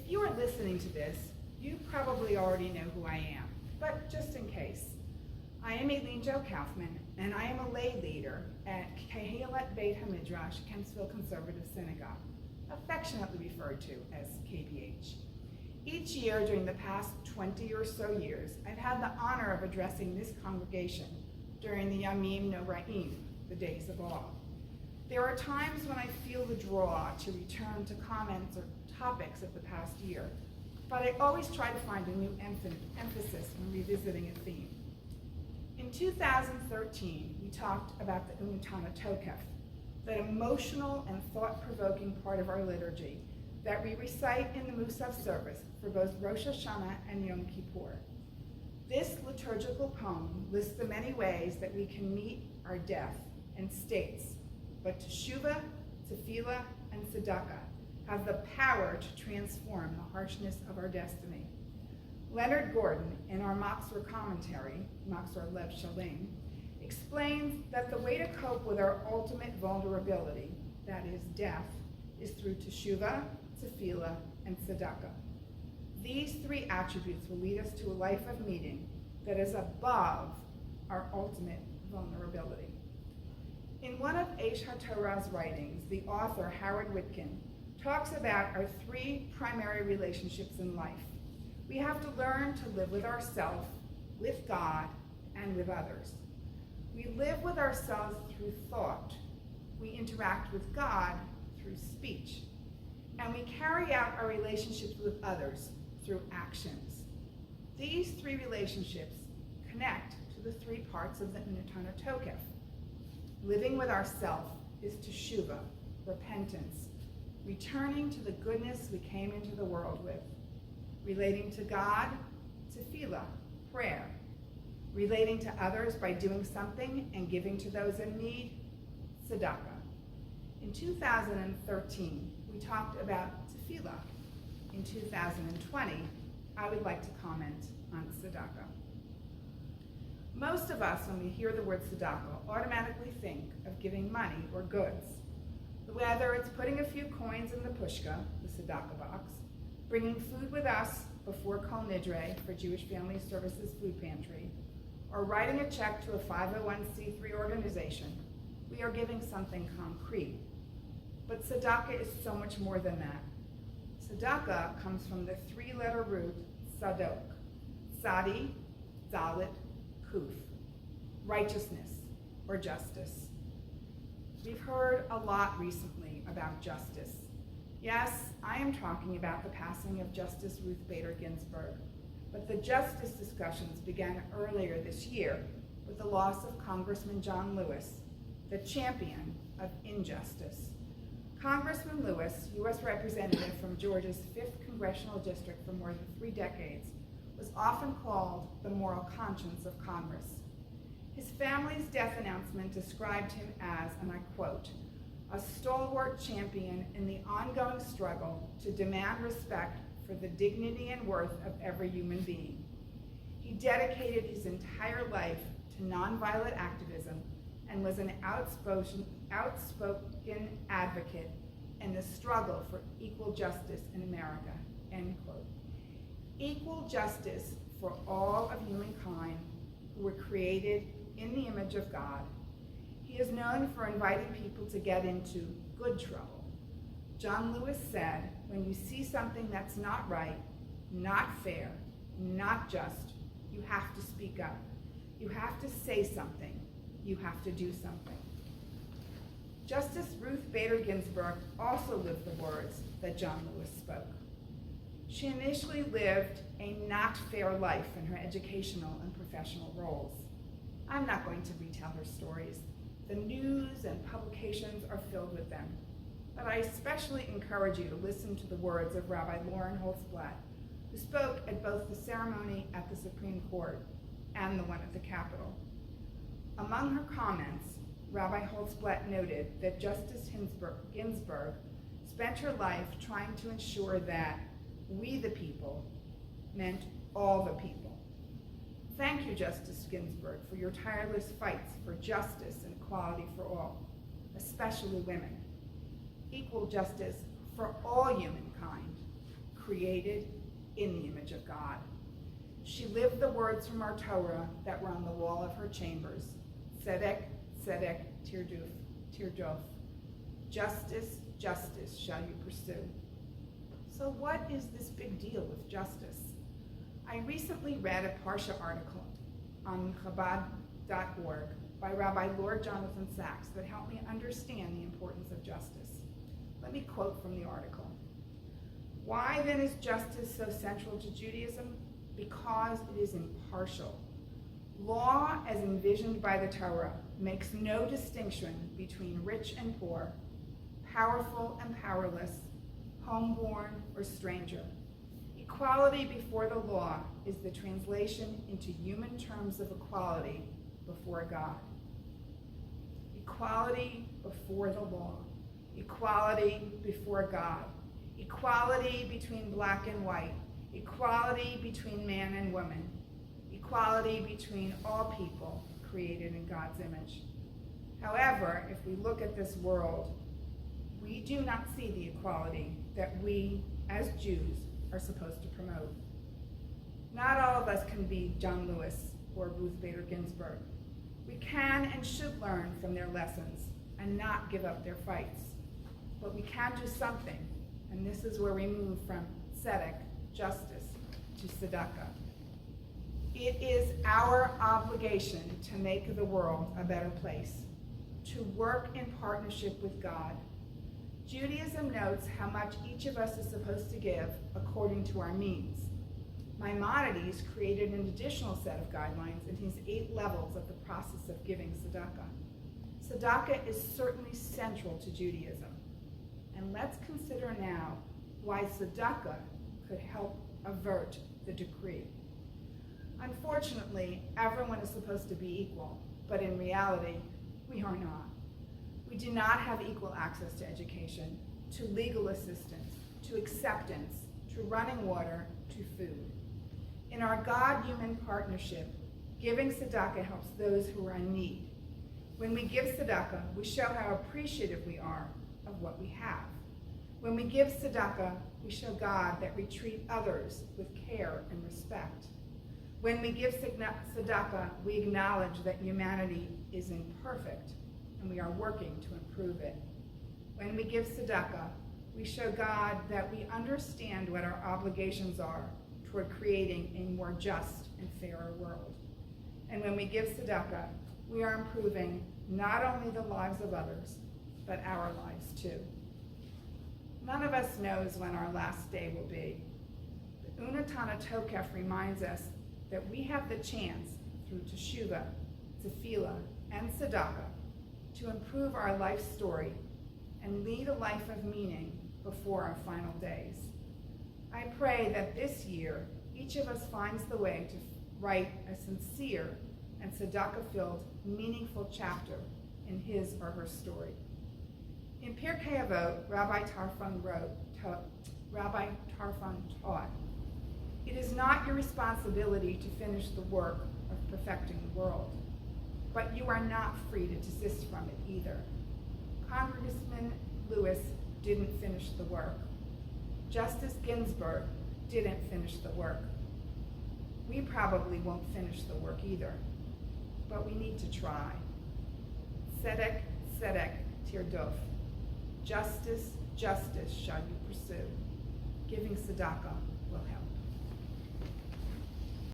you are listening to this, you probably already know who I am, but just in case. I am Alene Kaufman, and I am a lay leader at Kehillat Beth Hamidrash, Kempsville Conservative Synagogue, affectionately referred to as KBH. Each year during the past 20 or so years, I've had the honor of addressing this congregation during the Yamim Noraim, the days of awe. There are times when I feel the draw to return to comments or topics of the past year, but I always try to find a new emphasis when revisiting a theme. In 2013, we talked about the Unutana Tokef, that emotional and thought-provoking part of our liturgy that we recite in the Musaf service for both Rosh Hashanah and Yom Kippur. This liturgical poem lists the many ways that we can meet our death and states, but Teshuvah, Tefillah, and Tzedakah have the power to transform the harshness of our destiny. Leonard Gordon, in our Machzor commentary, Machzor Lev Shalem, explains that the way to cope with our ultimate vulnerability, that is death, is through Teshuvah, Tefillah, and Tzedakah. These three attributes will lead us to a life of meaning that is above our ultimate vulnerability. In one of Eish HaTorah's writings, the author, Howard Witkin, talks about our three primary relationships in life. We have to learn to live with ourselves, with God, and with others. We live with ourselves through thought. We interact with God through speech. And we carry out our relationships with others through actions. These three relationships connect to the three parts of the Unutana Tokef. Living with ourself is Teshuvah, repentance, returning to the goodness we came into the world with. Relating to God, Tefillah, prayer. Relating to others by doing something and giving to those in need, Tzedakah. In 2013, we talked about Tefillah. In 2020, I would like to comment on Tzedakah. Most of us, when we hear the word Tzedakah, automatically think of giving money or goods. Whether it's putting a few coins in the pushka, the Tzedakah box, bringing food with us before Kol Nidre for Jewish Family Services Food Pantry, or writing a check to a 501c3 organization, we are giving something concrete. But tzedakah is so much more than that. Tzedakah comes from the three-letter root tzadok, tzadi, dalit, kuf, righteousness or justice. We've heard a lot recently about justice. Yes, I am talking about the passing of Justice Ruth Bader Ginsburg, but the justice discussions began earlier this year with the loss of Congressman John Lewis, the champion of injustice. Congressman Lewis, U.S. Representative from Georgia's 5th Congressional District for more than 3 decades, was often called the moral conscience of Congress. His family's death announcement described him as, and I quote, a stalwart champion in the ongoing struggle to demand respect for the dignity and worth of every human being. He dedicated his entire life to nonviolent activism and was an outspoken advocate in the struggle for equal justice in America, end quote. Equal justice for all of humankind who were created in the image of God. He is known for inviting people to get into good trouble. John Lewis said, when you see something that's not right, not fair, not just, you have to speak up. You have to say something. You have to do something. Justice Ruth Bader Ginsburg also lived the words that John Lewis spoke. She initially lived a not fair life in her educational and professional roles. I'm not going to retell her stories. The news and publications are filled with them. But I especially encourage you to listen to the words of Rabbi Lauren Holtzblatt, who spoke at both the ceremony at the Supreme Court and the one at the Capitol. Among her comments, Rabbi Holtzblatt noted that Justice Ginsburg spent her life trying to ensure that we the people meant all the people. Thank you, Justice Ginsburg, for your tireless fights for justice and equality for all, especially women. Equal justice for all humankind, created in the image of God. She lived the words from our Torah that were on the wall of her chambers. Tzedek, tzedek, tirdof. Justice, justice shall you pursue. So what is this big deal with justice? I recently read a Parsha article on Chabad.org by Rabbi Lord Jonathan Sachs that helped me understand the importance of justice. Let me quote from the article. Why then is justice so central to Judaism? Because it is impartial. Law, as envisioned by the Torah, makes no distinction between rich and poor, powerful and powerless, homeborn or stranger. Equality before the law is the translation into human terms of equality before God. Equality before the law. Equality before God. Equality between black and white. Equality between man and woman. Equality between all people created in God's image. However, if we look at this world, we do not see the equality that we, as Jews, are supposed to promote. Not all of us can be John Lewis or Ruth Bader Ginsburg. We can and should learn from their lessons and not give up their fights. But we can do something, and this is where we move from tzedek, justice, to tzedakah. It is our obligation to make the world a better place, to work in partnership with God. Judaism notes how much each of us is supposed to give according to our means. Maimonides created an additional set of guidelines in his 8 levels of the process of giving tzedakah. Tzedakah is certainly central to Judaism. And let's consider now why tzedakah could help avert the decree. Unfortunately, everyone is supposed to be equal, but in reality, we are not. We do not have equal access to education, to legal assistance, to acceptance, to running water, to food. In our God-human partnership, giving tzedakah helps those who are in need. When we give tzedakah, we show how appreciative we are of what we have. When we give tzedakah, we show God that we treat others with care and respect. When we give tzedakah, we acknowledge that humanity is imperfect and we are working to improve it. When we give tzedakah, we show God that we understand what our obligations are toward creating a more just and fairer world. And when we give tzedakah, we are improving not only the lives of others, but our lives too. None of us knows when our last day will be. The Unatana Tokef reminds us that we have the chance through teshuvah, tefillah, and tzedakah to improve our life story and lead a life of meaning before our final days. I pray that this year, each of us finds the way to write a sincere and tzedakah-filled, meaningful chapter in his or her story. In Pirkei Avot, Rabbi Tarfon taught, "It is not your responsibility to finish the work of perfecting the world, but you are not free to desist from it either." Congressman Lewis didn't finish the work. Justice Ginsburg didn't finish the work. We probably won't finish the work either, but we need to try. Tzedek, tzedek, tirdof. Justice, justice shall you pursue. Giving tzedakah